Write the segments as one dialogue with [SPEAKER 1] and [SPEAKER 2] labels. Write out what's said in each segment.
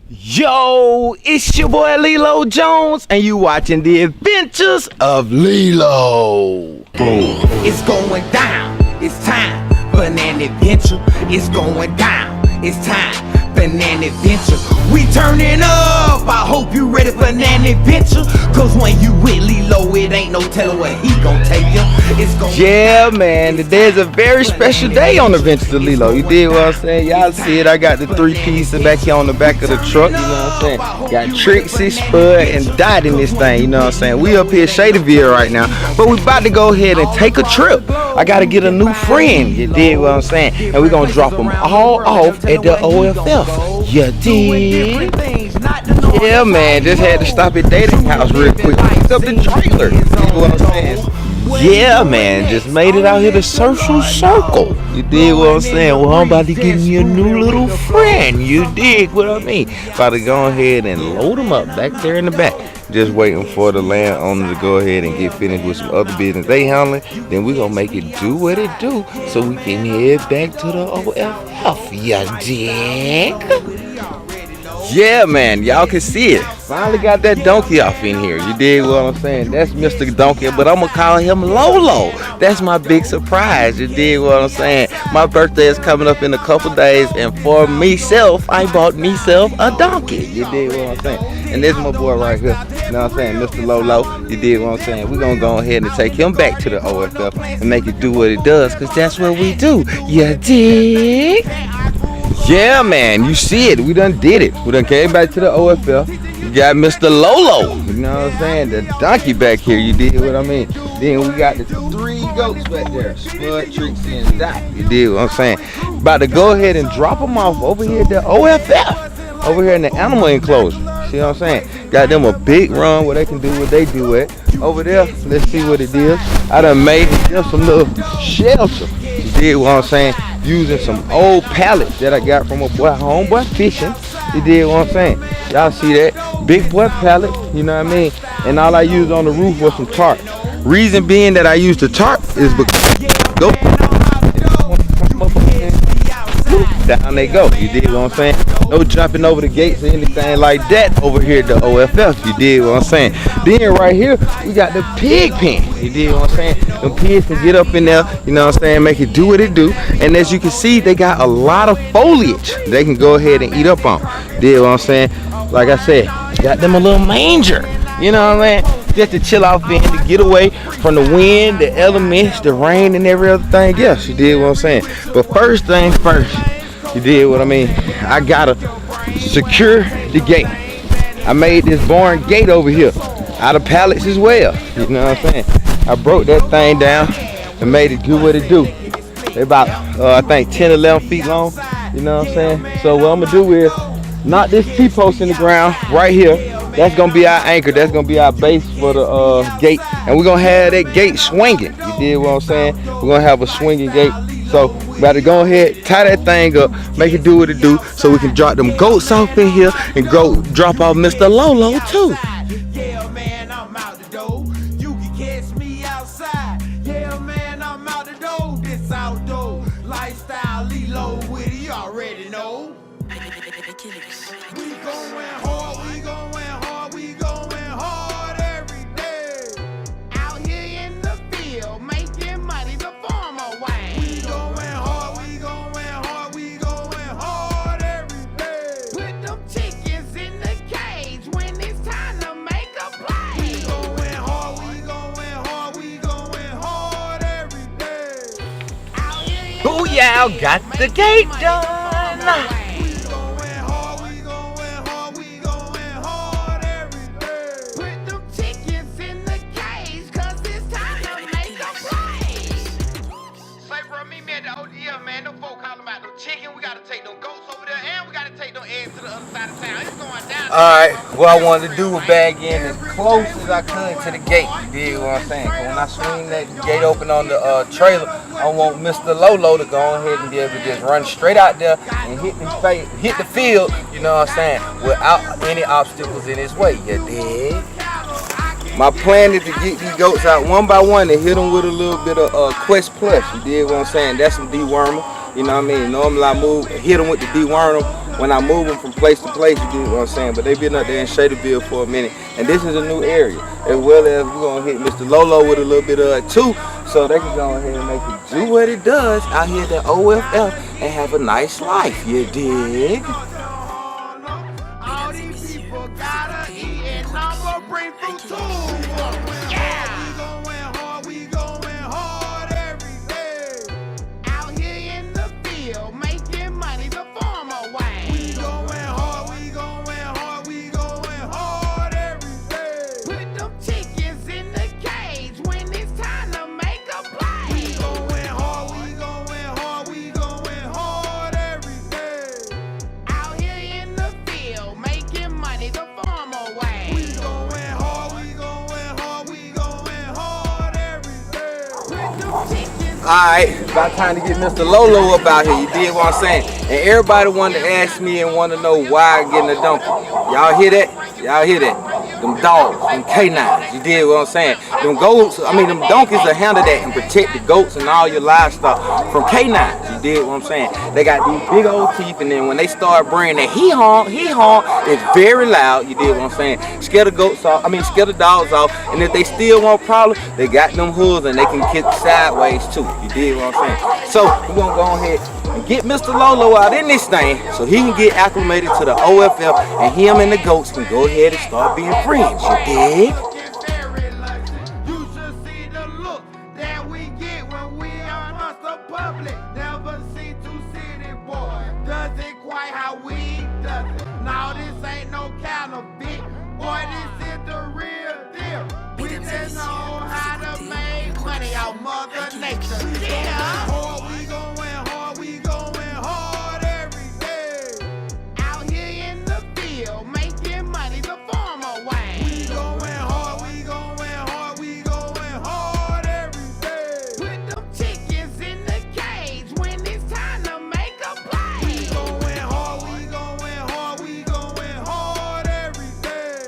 [SPEAKER 1] Yo, it's your boy Lelo Jones, and you watching the adventures of Lelo. Boom. It's going down. It's time for an adventure. It's going down. It's time for an adventure. We turning up. I hope you ready for an adventure. Cause when you with Lelo, it ain't no telling where he gon' take you. It's going yeah, man. Today's a very special day on the Adventures of Lelo. You dig what I'm saying? Y'all see it. I got the 3-piece back here on the back of the truck. You know what I'm saying? Got Trixie, Spud, and Dot in this thing. You know what I'm saying? We up here Shadyville right now. But we about to go ahead and take a trip. I gotta get a new friend. You dig what I'm saying? And we gonna drop them all off at the OFF. You dig? Yeah, man. Just had to stop at Dating House real quick. Picked up the trailer. You dig what I'm saying? Yeah, man, just made it out here to Social Circle. You dig what I'm saying? Well, I'm about to get me a new little friend. You dig what I mean? About to go ahead and load them up back there in the back. Just waiting for the landowner to go ahead and get finished with some other business they handling. Then we gonna make it do what it do so we can head back to the OFF. You dig? Yeah, man, y'all can see it. Finally got that donkey off in here. You dig what I'm saying? That's Mr. Donkey, but I'm gonna call him Lolo. That's my big surprise. You dig what I'm saying? My birthday is coming up in a couple days, and for myself, I bought myself a donkey. You dig what I'm saying? And this is my boy right here. You know what I'm saying? Mr. Lolo. You dig what I'm saying? We're gonna go ahead and take him back to the OFF and make it do what it does, because that's what we do. You dig? Yeah, man, you see it. We done did it. We done came back to the OFL. We got Mr. Lolo. You know what I'm saying? The donkey back here. You dig what I mean? Then we got the 3 goats back there. Spud, Trixie, and Dot. You dig what I'm saying? About to go ahead and drop them off over here at the OFF. Over here in the animal enclosure. See what I'm saying? Got them a big run where they can do what they do at. Over there, let's see what it is. I done made them some little shelter. You dig what I'm saying? Using some old pallets that I got from a homeboy fishing. You dig what I'm saying? Y'all see that? Big boy pallet, you know what I mean? And all I used on the roof was some tarp. Reason being that I used the tarp is because go down they go. You dig what I'm saying? No jumping over the gates or anything like that over here at the OFF. You dig what I'm saying? Then right here, we got the pig pen. You dig what I'm saying? Them pigs can get up in there, you know what I'm saying, make it do what it do. And as you can see, they got a lot of foliage they can go ahead and eat up on. You dig what I'm saying? Like I said, got them a little manger. You know what I'm saying? Just to chill out in, to get away from the wind, the elements, the rain, and every other thing else. You dig what I'm saying? But first things first. You did what I mean? I gotta secure the gate. I made this barn gate over here out of pallets as well. You know what I'm saying? I broke that thing down and made it do what it do. They about, I think 10, 11 feet long. You know what I'm saying? So what I'm gonna do is knock this T-post in the ground right here. That's gonna be our anchor. That's gonna be our base for the gate. And we're gonna have that gate swinging. You did what I'm saying? We're gonna have a swinging gate. So we about to go ahead, tie that thing up, make it do what it do, so we can drop them goats off in here and go drop off Mr. Lolo too. Yeah, man, I'm out the door. You can catch me outside. Yeah, man, I'm out the door. This outdoor lifestyle, Lelo with it, you already know. We going hard, we going hard, we going hard every day. Out here in the field, making money the farmer way. We going hard, we going hard, we going hard every day. Put them chickens in the cage when it's time to make a play. We going hard, we going hard, we going hard every day. Out here. Booyah, got the gate done. Yeah, man, them folk calling about no chicken. We gotta take them goats over there, and we gotta take them eggs to the other side of town. It's going down. Alright, what I wanted to do was bag in as close as I could to the gate. You dig what I'm saying? When I swing that gate open on the trailer, I want Mr. Lolo to go ahead and be able to just run straight out there and hit the field, you know what I'm saying, without any obstacles in his way. You dig? My plan is to get these goats out one by one and hit them with a little bit of Quest Plus. You dig what I'm saying? That's some dewormer. You know what I mean? Normally I hit them with the dewormer when I move them from place to place, you get what I'm saying? But they've been up there in Shadyville for a minute, and this is a new area. As well as we're gonna hit Mr. Lolo with a little bit of it too, so they can go ahead and make it do what it does out here at the OFF and have a nice life, you dig?
[SPEAKER 2] All these people gotta eat and I'ma bring food to them. Yeah. We going hard every day. Out here in the field, making money the farmer way. We going hard, we going hard, we going hard every day. Put them chickens in the cage when it's time to make a play. We going hard, we going hard, we going hard every day. Out here in the field, making money the farmer way. We going hard, we going hard, we going hard every day. Put them chickens.
[SPEAKER 1] Alright, about time to get Mr. Lolo up out here, you did what I'm saying? And everybody wanted to ask me and want to know why I'm getting a donkey. Y'all hear that? Y'all hear that? Them dogs, them canines, you did what I'm saying? Them goats, them donkeys will handle that and protect the goats and all your livestock from canines, you did what I'm saying? They got these big old teeth, and then when they start bringing that hee-haw, it's very loud, you did what I'm saying? Scare the goats off, scare the dogs off, and if they still want problems, they got them hooves and they can kick sideways too, you did what I'm saying? So, we're gonna go ahead and get Mr. Lolo out in this thing so he can get acclimated to the OFF, and him and the goats can go ahead and start being friends, you dig?
[SPEAKER 2] You should see the look that we get when we are amongst the public. Never see two city boys does it quite how we does it. Now this ain't no counterfeit, boy, this is the real deal. We just know how to make money out Mother Nature. Yeah. We going hard, we going hard every day. Out here in the field, making money the farmer way. We going hard, we going hard, we going hard every day. Put them chickens in the cage when it's time to make a play. We going hard, we going hard, we going hard every day.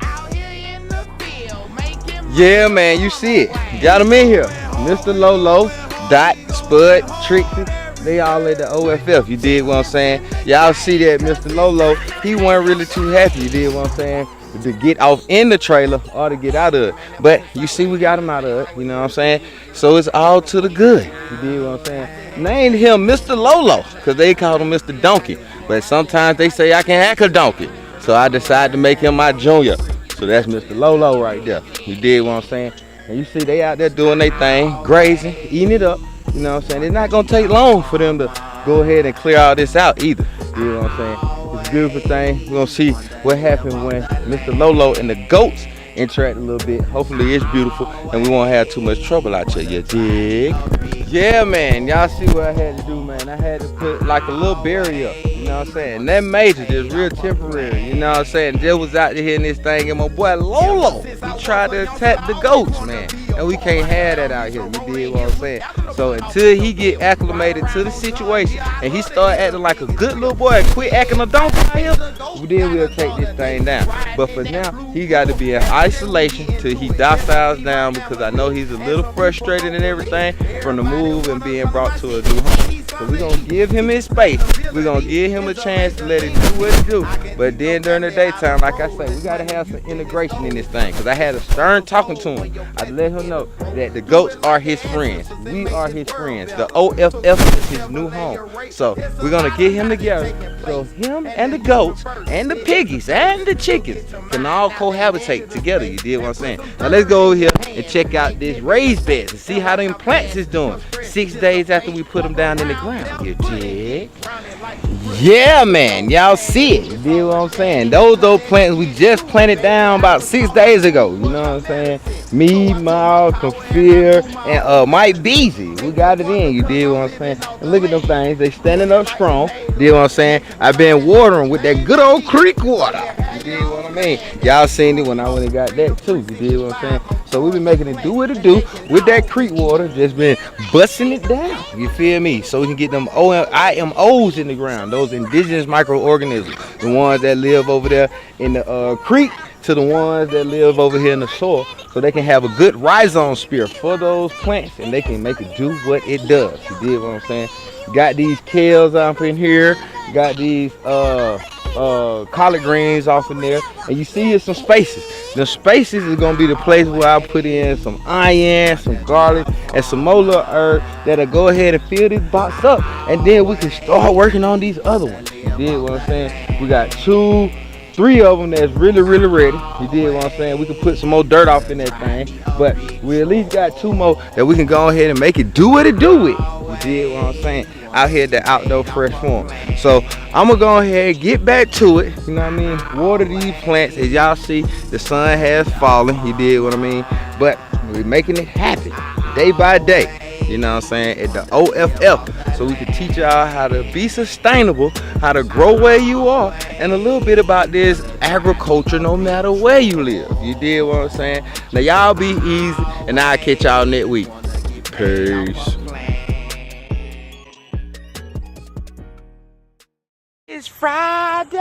[SPEAKER 2] Out here in the field, making money.
[SPEAKER 1] Yeah, man, you see it. Got him in here. Mr. Lolo, Dot, Spud, Trixie, they all at the OFF, you did what I'm saying? Y'all see that Mr. Lolo, he wasn't really too happy, you did what I'm saying? To get off in the trailer or to get out of it. But you see we got him out of it, you know what I'm saying? So it's all to the good, you did what I'm saying? Named him Mr. Lolo, because they called him Mr. Donkey. But sometimes they say I can act a donkey. So I decided to make him my junior. So that's Mr. Lolo right there, you did what I'm saying? And you see they out there doing their thing, grazing, eating it up. You know what I'm saying? It's not gonna take long for them to go ahead and clear all this out either. You know what I'm saying? It's a beautiful thing. We're gonna see what happens when Mr. Lolo and the goats interact a little bit. Hopefully it's beautiful and we won't have too much trouble out here, you dig? Yeah, man, y'all see what I had to do, man. I had to put like a little barrier up, you know what I'm saying? And that major, just real temporary, you know what I'm saying? Just was out there hitting this thing, and my boy Lolo, he tried to attack the goats, man. And we can't have that out here, you dig what I'm saying? So until he get acclimated to the situation and he start acting like a good little boy and quit acting a donkey out here, then we'll take this thing down. But for now, he got to be in isolation till he dociles down, because I know he's a little frustrated and everything from the move and being brought to a new home. So we're going to give him his space. We're going to give him a chance to let it do what it do. But then during the daytime, like I say, we got to have some integration in this thing, because I had a stern talking to him. I let him know that the goats are his friends. We are his friends. The OFF is his new home. So we're going to get him together so him and the goats and the piggies and the chickens can all cohabitate together. You did what I'm saying? Now let's go over here and check out this raised beds and see how them plants is doing 6 days after we put them down in the ground. You dig? Yeah, man, y'all see it. You did what I'm saying? Those plants we just planted down about 6 days ago. You know what I'm saying? Me, Miles, Kafir, and Mike Beasy. We got it in. You did what I'm saying? And look at them things. They standing up strong. You did what I'm saying? I've been watering with that good old creek water. You did what I mean? Y'all seen it when I went and got that too. You did what I'm saying? So we been making it do what it do with that creek water. Just been busting it down. You feel me? So we can get them IMOs in the ground. Those indigenous microorganisms. The ones that live over there in the creek to the ones that live over here in the soil, so they can have a good rhizome sphere for those plants, and they can make it do what it does. You dig what I'm saying? Got these kales up in here, got these collard greens off in there, and you see here's some spaces. The spaces is gonna be the place where I put in some onion, some garlic, and some more little herb that'll go ahead and fill this box up, and then we can start working on these other ones. You dig what I'm saying? We got 2, 3 of them that's really ready. You dig what I'm saying? We can put some more dirt off in that thing, but we at least got 2 more that we can go ahead and make it do what it do with. You dig what I'm saying? Out here at the outdoor fresh farm. So I'm gonna go ahead and get back to it. You know what I mean? Water these plants. As y'all see, the sun has fallen. You dig what I mean? But we're making it happen day by day. You know what I'm saying? At the OFF. So we can teach y'all how to be sustainable, how to grow where you are, and a little bit about this agriculture no matter where you live. You dig what I'm saying? Now y'all be easy, and I'll catch y'all next week. Peace. It's Friday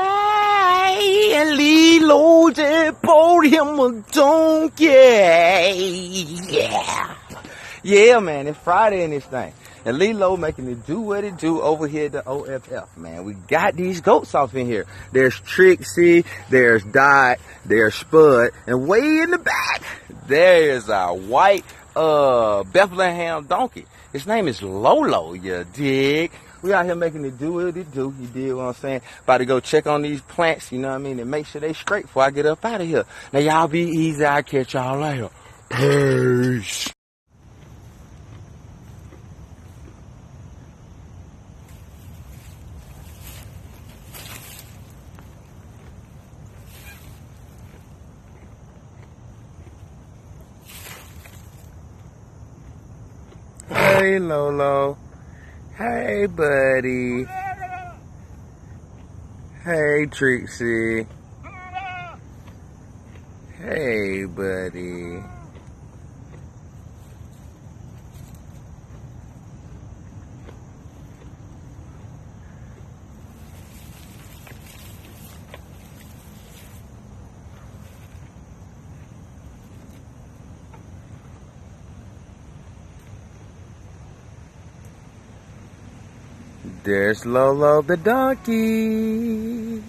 [SPEAKER 1] and Lelo just bought him a donkey. Yeah, man, it's Friday in this thing. And Lelo making it do what it do over here at the OFF, man. We got these goats off in here. There's Trixie, there's Dot, there's Spud, and way in the back, there's a white Bethlehem donkey. His name is Lolo, you dig? We out here making it do what it do. You dig what I'm saying? About to go check on these plants, you know what I mean, and make sure they straight before I get up out of here. Now y'all be easy. I'll catch y'all later. Peace. Hey, Lolo. Hey, buddy. Hey, Trixie. Hey, buddy. There's Lolo the donkey.